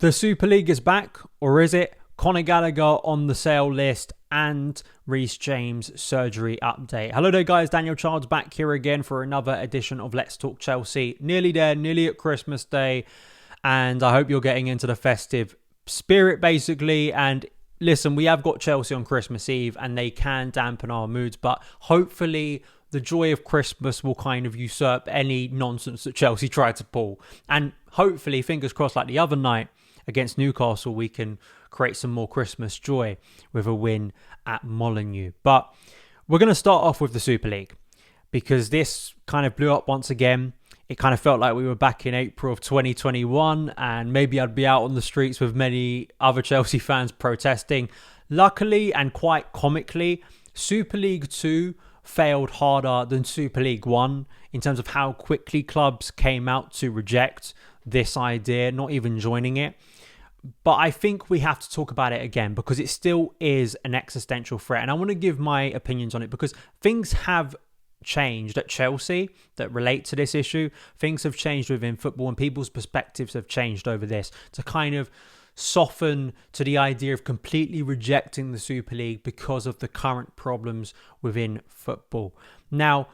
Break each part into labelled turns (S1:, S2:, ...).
S1: The Super League is back, or is it? Conor Gallagher on the sale list and Reece James surgery update. Hello there guys, Daniel Childs back here again for another edition of Let's Talk Chelsea. Nearly there, nearly at Christmas Day, and I hope you're getting into the festive spirit basically. And listen, we have got Chelsea on Christmas Eve and they can dampen our moods, but hopefully the joy of Christmas will kind of usurp any nonsense that Chelsea tried to pull. And hopefully, fingers crossed, like the other night against Newcastle, we can create some more Christmas joy with a win at Molineux. But we're going to start off with the Super League because this kind of blew up once again. It kind of felt like we were back in April of 2021 and maybe I'd be out on the streets with many other Chelsea fans protesting. Luckily and quite comically, Super League 2 failed harder than Super League 1 in terms of how quickly clubs came out to reject this idea, not even joining it. But I think we have to talk about it again because it still is an existential threat. And I want to give my opinions on it because things have changed at Chelsea that relate to this issue. Things have changed within football and people's perspectives have changed over this to kind of soften to the idea of completely rejecting the Super League because of the current problems within football. Now,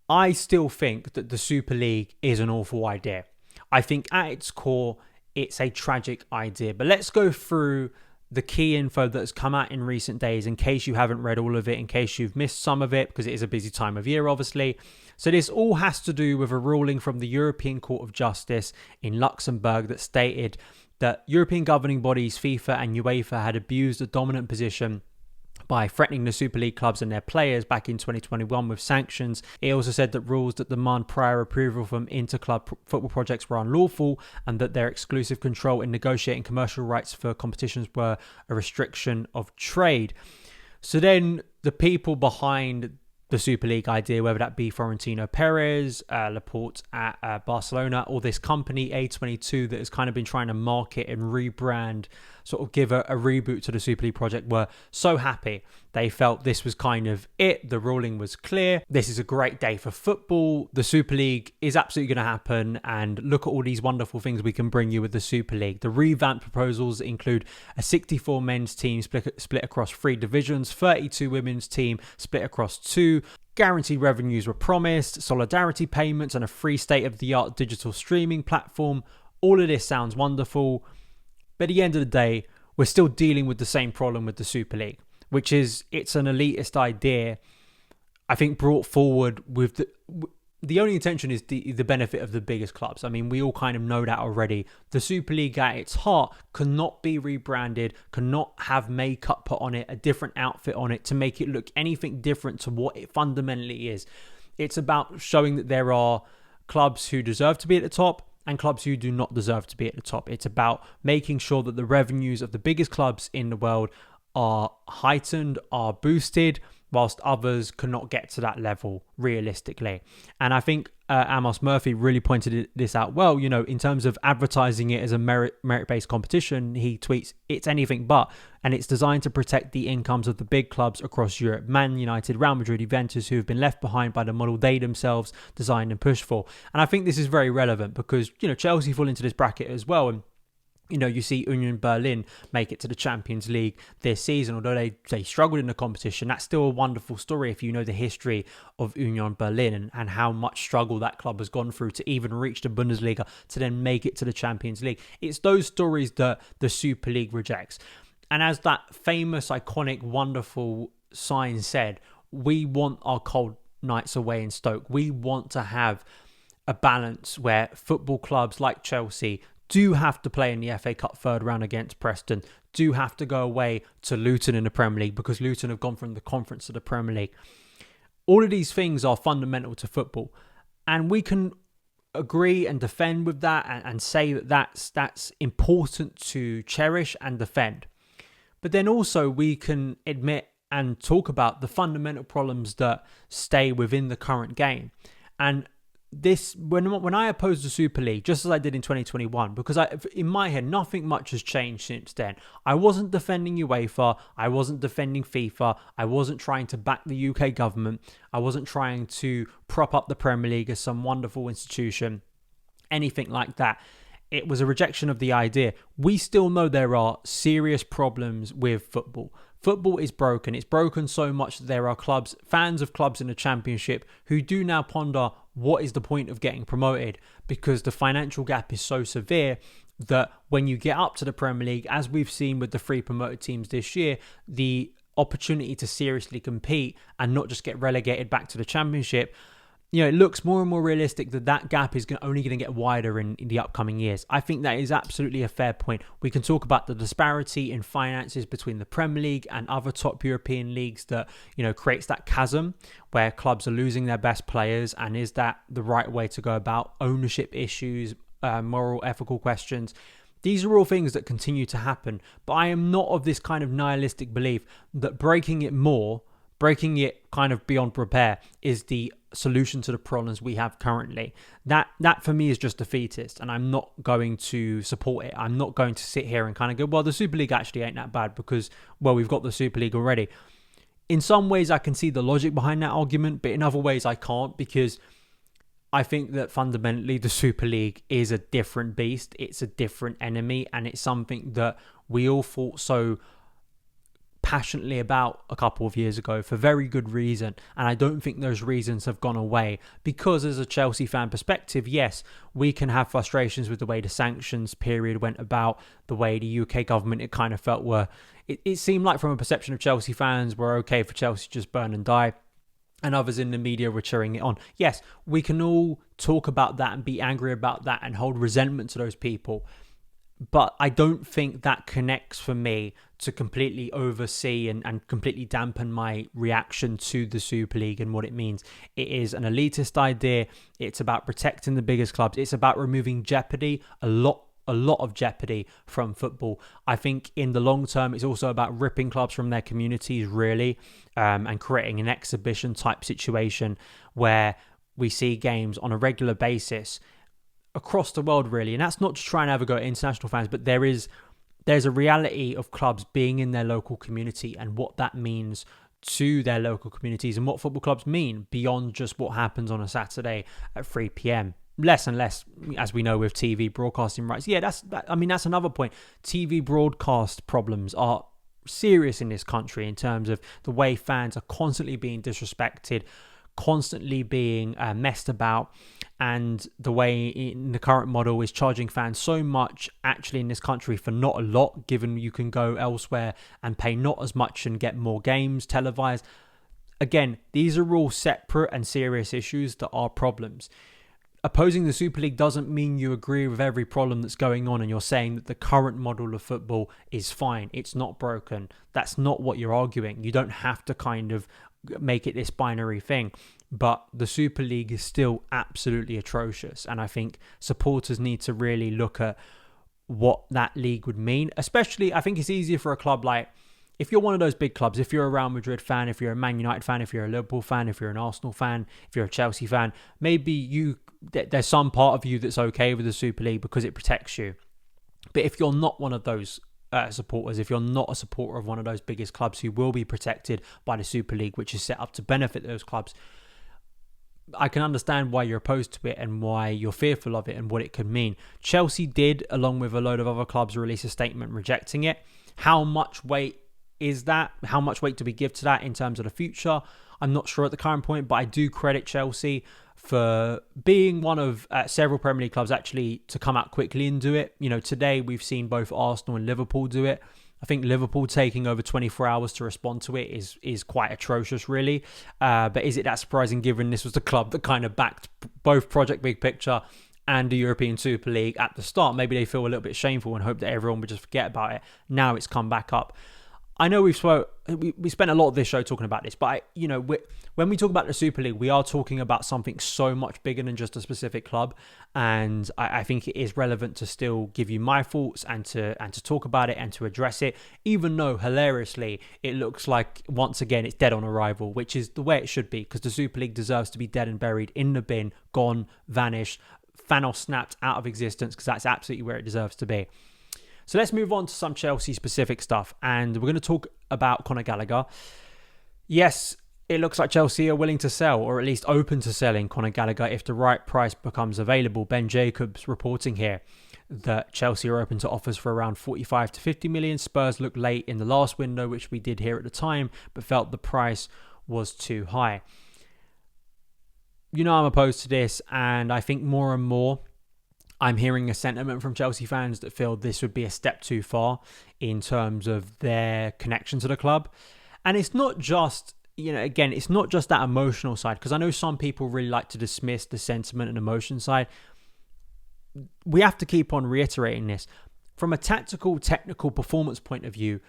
S1: I still think that the Super League is an awful idea. I think at its core, it's a tragic idea. But let's go through the key info that has come out in recent days in case you haven't read all of it, in case you've missed some of it, because it is a busy time of year, obviously. So this all has to do with a ruling from the European Court of Justice in Luxembourg that stated that European governing bodies, FIFA and UEFA, had abused a dominant position by threatening the Super League clubs and their players back in 2021 with sanctions. It also said that rules that demand prior approval from inter-club football projects were unlawful and that their exclusive control in negotiating commercial rights for competitions were a restriction of trade. So then the people behind the Super League idea, whether that be Florentino Perez, Laporte at Barcelona, or this company A22 that has kind of been trying to market and rebrand, sort of give a reboot to the Super League project, were so happy. They felt this was kind of it. The ruling was clear. This is a great day for football. The Super League is absolutely going to happen. And look at all these wonderful things we can bring you with the Super League. The revamped proposals include a 64 men's team split across 3 divisions, 32 women's team split across 2. Guaranteed revenues were promised, solidarity payments, and a free state-of-the-art digital streaming platform. All of this sounds wonderful. But at the end of the day, we're still dealing with the same problem with the Super League, which is it's an elitist idea, I think, brought forward with the only intention is the benefit of the biggest clubs. I mean, we all kind of know that already. The Super League at its heart cannot be rebranded, cannot have makeup put on it, a different outfit on it to make it look anything different to what it fundamentally is. It's about showing that there are clubs who deserve to be at the top and clubs who do not deserve to be at the top. It's about making sure that the revenues of the biggest clubs in the world are heightened, are boosted, whilst others cannot get to that level realistically. And I think Amos Murphy really pointed this out well. You know, in terms of advertising it as a merit-based competition, he tweets, "It's anything but," and it's designed to protect the incomes of the big clubs across Europe. Man United, Real Madrid, Juventus, who have been left behind by the model they themselves designed and pushed for. And I think this is very relevant because, you know, Chelsea fall into this bracket as well. And you know, you see Union Berlin make it to the Champions League this season. Although they struggled in the competition, that's still a wonderful story if you know the history of Union Berlin and how much struggle that club has gone through to even reach the Bundesliga to then make it to the Champions League. It's those stories that the Super League rejects. And as that famous, iconic, wonderful sign said, we want our cold nights away in Stoke. We want to have a balance where football clubs like Chelsea do have to play in the FA Cup third round against Preston, do have to go away to Luton in the Premier League because Luton have gone from the Conference to the Premier League. All of these things are fundamental to football. And we can agree and defend with that and say that that's important to cherish and defend. But then also we can admit and talk about the fundamental problems that stay within the current game. And this, when I opposed the Super League, just as I did in 2021, because in my head, nothing much has changed since then. I wasn't defending UEFA. I wasn't defending FIFA. I wasn't trying to back the UK government. I wasn't trying to prop up the Premier League as some wonderful institution, anything like that. it was a rejection of the idea. We still know there are serious problems with football. Football is broken. It's broken so much that there are fans of clubs in the Championship who do now ponder what is the point of getting promoted, because the financial gap is so severe that when you get up to the Premier League, as we've seen with the 3 promoted teams this year, the opportunity to seriously compete and not just get relegated back to the Championship, it looks more and more realistic that gap is only going to get wider in the upcoming years. I think that is absolutely a fair point. We can talk about the disparity in finances between the Premier League and other top European leagues that, creates that chasm where clubs are losing their best players. And is that the right way to go about ownership issues, moral, ethical questions? These are all things that continue to happen. But I am not of this kind of nihilistic belief that breaking it kind of beyond repair is the solution to the problems we have currently. That for me is just defeatist, and I'm not going to support it. I'm not going to sit here and kind of go, well, the Super League actually ain't that bad because, well, we've got the Super League already. In some ways, I can see the logic behind that argument, but in other ways, I can't, because I think that fundamentally the Super League is a different beast. It's a different enemy, and it's something that we all fought so passionately about a couple of years ago for very good reason, and I don't think those reasons have gone away. Because as a Chelsea fan perspective, yes, we can have frustrations with the way the sanctions period went about, the way the UK government, it kind of felt it seemed like from a perception of Chelsea fans were okay for Chelsea to just burn and die, and others in the media were cheering it on. Yes, we can all talk about that and be angry about that and hold resentment to those people. But I don't think that connects for me to completely oversee and completely dampen my reaction to the Super League and what it means. It is an elitist idea. It's about protecting the biggest clubs. It's about removing jeopardy, a lot of jeopardy from football. I think in the long term, it's also about ripping clubs from their communities, really, and creating an exhibition type situation where we see games on a regular basis across the world, really. And that's not to try and have a go at international fans, but there's a reality of clubs being in their local community and what that means to their local communities and what football clubs mean beyond just what happens on a Saturday at 3 p.m. Less and less, as we know, with TV broadcasting rights. Yeah, that's another point. TV broadcast problems are serious in this country in terms of the way fans are constantly being disrespected, constantly being messed about, and the way in the current model is charging fans so much actually in this country for not a lot, given you can go elsewhere and pay not as much and get more games televised. Again, these are all separate and serious issues that are problems. Opposing the Super League doesn't mean you agree with every problem that's going on and you're saying that the current model of football is fine, it's not broken. That's not what you're arguing. You don't have to kind of make it this binary thing. But the Super League is still absolutely atrocious. And I think supporters need to really look at what that league would mean. Especially, I think it's easier for a club like, if you're one of those big clubs, if you're a Real Madrid fan, if you're a Man United fan, if you're a Liverpool fan, if you're an Arsenal fan, if you're a Chelsea fan, maybe there's some part of you that's okay with the Super League because it protects you. But if you're not one of those supporters, if you're not a supporter of one of those biggest clubs who will be protected by the Super League, which is set up to benefit those clubs, I can understand why you're opposed to it and why you're fearful of it and what it could mean. Chelsea did, along with a load of other clubs, release a statement rejecting it. How much weight is that? How much weight do we give to that in terms of the future? I'm not sure at the current point, but I do credit Chelsea for being one of several Premier League clubs actually to come out quickly and do it. Today we've seen both Arsenal and Liverpool do it. I think Liverpool taking over 24 hours to respond to it is quite atrocious, really. But is it that surprising given this was the club that kind of backed both Project Big Picture and the European Super League at the start? Maybe they feel a little bit shameful and hope that everyone would just forget about it. Now it's come back up. I know we spent a lot of this show talking about this, but when we talk about the Super League, we are talking about something so much bigger than just a specific club, and I think it is relevant to still give you my thoughts and to talk about it and to address it, even though hilariously it looks like once again it's dead on arrival, which is the way it should be, because the Super League deserves to be dead and buried in the bin, gone, vanished, Thanos snapped out of existence, because that's absolutely where it deserves to be. So let's move on to some Chelsea-specific stuff, and we're going to talk about Conor Gallagher. Yes, it looks like Chelsea are willing to sell, or at least open to selling Conor Gallagher if the right price becomes available. Ben Jacobs reporting here. that Chelsea are open to offers for around 45 to 50 million. Spurs looked late in the last window, which we did hear at the time, but felt the price was too high. You know I'm opposed to this, and I think more and more I'm hearing a sentiment from Chelsea fans that feel this would be a step too far in terms of their connection to the club. And it's not just, again, it's not just that emotional side, because I know some people really like to dismiss the sentiment and emotion side. We have to keep on reiterating this. From a tactical, technical performance point of view,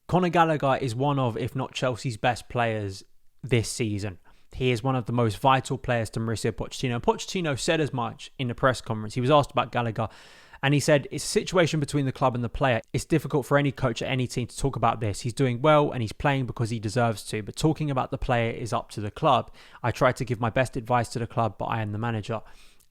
S1: Conor Gallagher is one of, if not Chelsea's best players this season. He is one of the most vital players to Mauricio Pochettino. Pochettino said as much in the press conference. He was asked about Gallagher, and he said, it's a situation between the club and the player. It's difficult for any coach at any team to talk about this. He's doing well and he's playing because he deserves to. But talking about the player is up to the club. I try to give my best advice to the club, but I am the manager.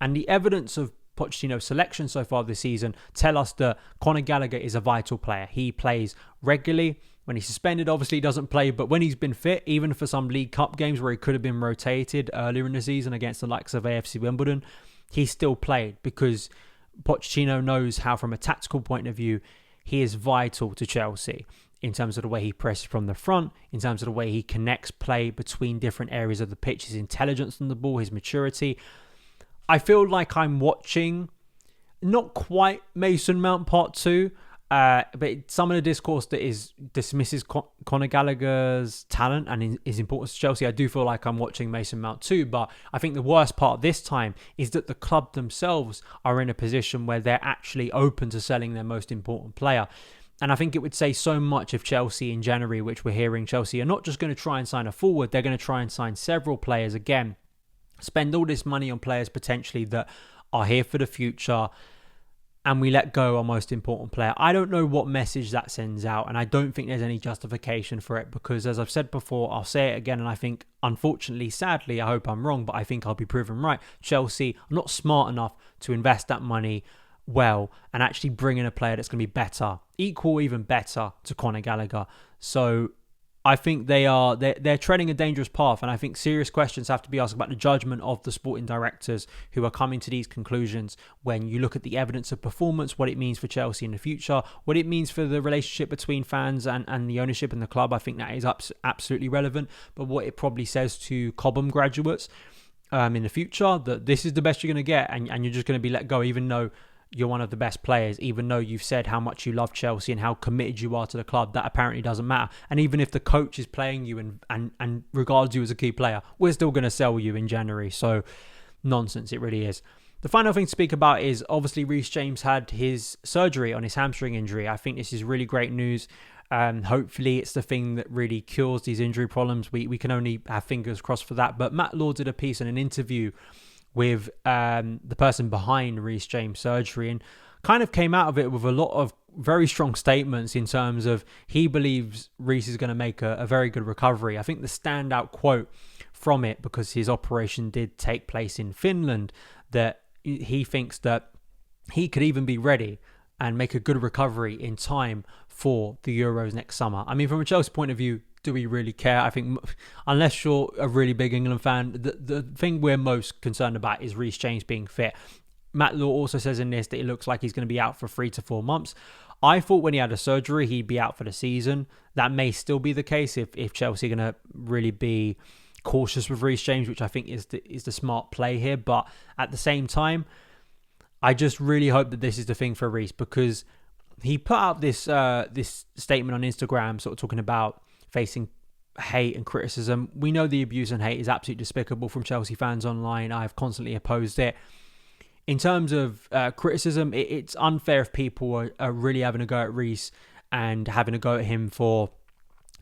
S1: And the evidence of Pochettino's selection so far this season tell us that Conor Gallagher is a vital player. He plays regularly. When he's suspended, obviously he doesn't play, but when he's been fit, even for some League Cup games where he could have been rotated earlier in the season against the likes of AFC Wimbledon, he still played because Pochettino knows how, from a tactical point of view, he is vital to Chelsea in terms of the way he presses from the front, in terms of the way he connects play between different areas of the pitch, his intelligence on the ball, his maturity. I feel like I'm watching not quite Mason Mount Part 2, but some of the discourse that dismisses Conor Gallagher's talent and his importance to Chelsea, I do feel like I'm watching Mason Mount too. But I think the worst part this time is that the club themselves are in a position where they're actually open to selling their most important player. And I think it would say so much if Chelsea in January, which we're hearing Chelsea are not just going to try and sign a forward, they're going to try and sign several players again, spend all this money on players potentially that are here for the future, and we let go our most important player. I don't know what message that sends out, and I don't think there's any justification for it because, as I've said before, I'll say it again, and I think, unfortunately, sadly, I hope I'm wrong, but I think I'll be proven right. Chelsea are not smart enough to invest that money well and actually bring in a player that's going to be better, equal, even better to Conor Gallagher. So I think they're treading a dangerous path, and I think serious questions have to be asked about the judgment of the sporting directors who are coming to these conclusions when you look at the evidence of performance, what it means for Chelsea in the future, what it means for the relationship between fans and the ownership and the club. I think that is absolutely relevant, but what it probably says to Cobham graduates in the future, that this is the best you're going to get, and you're just going to be let go even though you're one of the best players, even though you've said how much you love Chelsea and how committed you are to the club. That apparently doesn't matter. And even if the coach is playing you and regards you as a key player, we're still going to sell you in January. So nonsense, it really is. The final thing to speak about is obviously Reece James had his surgery on his hamstring injury. I think this is really great news. Hopefully it's the thing that really cures these injury problems. We can only have fingers crossed for that. But Matt Law did a piece in an interview with the person behind Reece James' surgery and kind of came out of it with a lot of very strong statements in terms of he believes Reece is going to make a very good recovery. I think the standout quote from it, because his operation did take place in Finland, that he thinks that he could even be ready and make a good recovery in time for the Euros next summer. I mean, from a Chelsea point of view, do we really care? I think unless you're a really big England fan, the thing we're most concerned about is Reece James being fit. Matt Law also says in this that it looks like he's going to be out for 3 to 4 months. I thought when he had a surgery, he'd be out for the season. That may still be the case if Chelsea are going to really be cautious with Reece James, which I think is the smart play here. But at the same time, I just really hope that this is the thing for Reece, because he put out this statement on Instagram sort of talking about facing hate and criticism. We know the abuse and hate is absolutely despicable from Chelsea fans online. I've constantly opposed it. In terms of criticism, it's unfair if people are really having a go at Reece and having a go at him for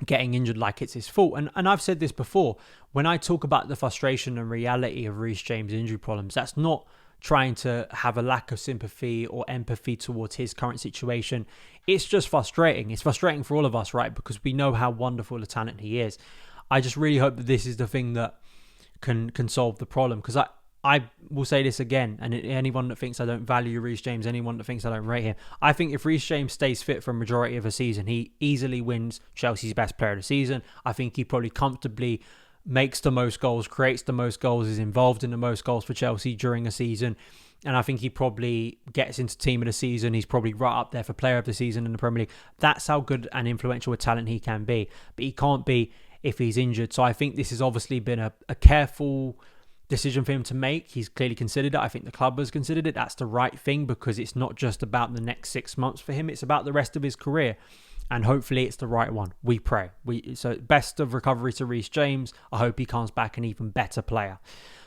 S1: getting injured like it's his fault. And I've said this before, when I talk about the frustration and reality of Reece James' injury problems, that's not trying to have a lack of sympathy or empathy towards his current situation. It's just frustrating. It's frustrating for all of us, right? Because we know how wonderful a talent he is. I just really hope that this is the thing that can solve the problem. Because I will say this again, and anyone that thinks I don't value Reece James, anyone that thinks I don't rate him, I think if Reece James stays fit for a majority of a season, he easily wins Chelsea's best player of the season. I think he probably comfortably makes the most goals, creates the most goals, is involved in the most goals for Chelsea during a season. And I think he probably gets into team of the season. He's probably right up there for player of the season in the Premier League. That's how good and influential a talent he can be. But he can't be if he's injured. So I think this has obviously been a careful decision for him to make. He's clearly considered it. I think the club has considered it. That's the right thing, because it's not just about the next 6 months for him. It's about the rest of his career. And hopefully it's the right one. We pray. So best of recovery to Reece James. I hope he comes back an even better player.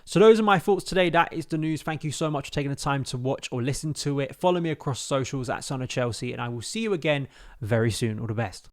S1: So those are my thoughts today. That is the news. Thank you so much for taking the time to watch or listen to it. Follow me across socials at SonOfChelsea, and I will see you again very soon. All the best.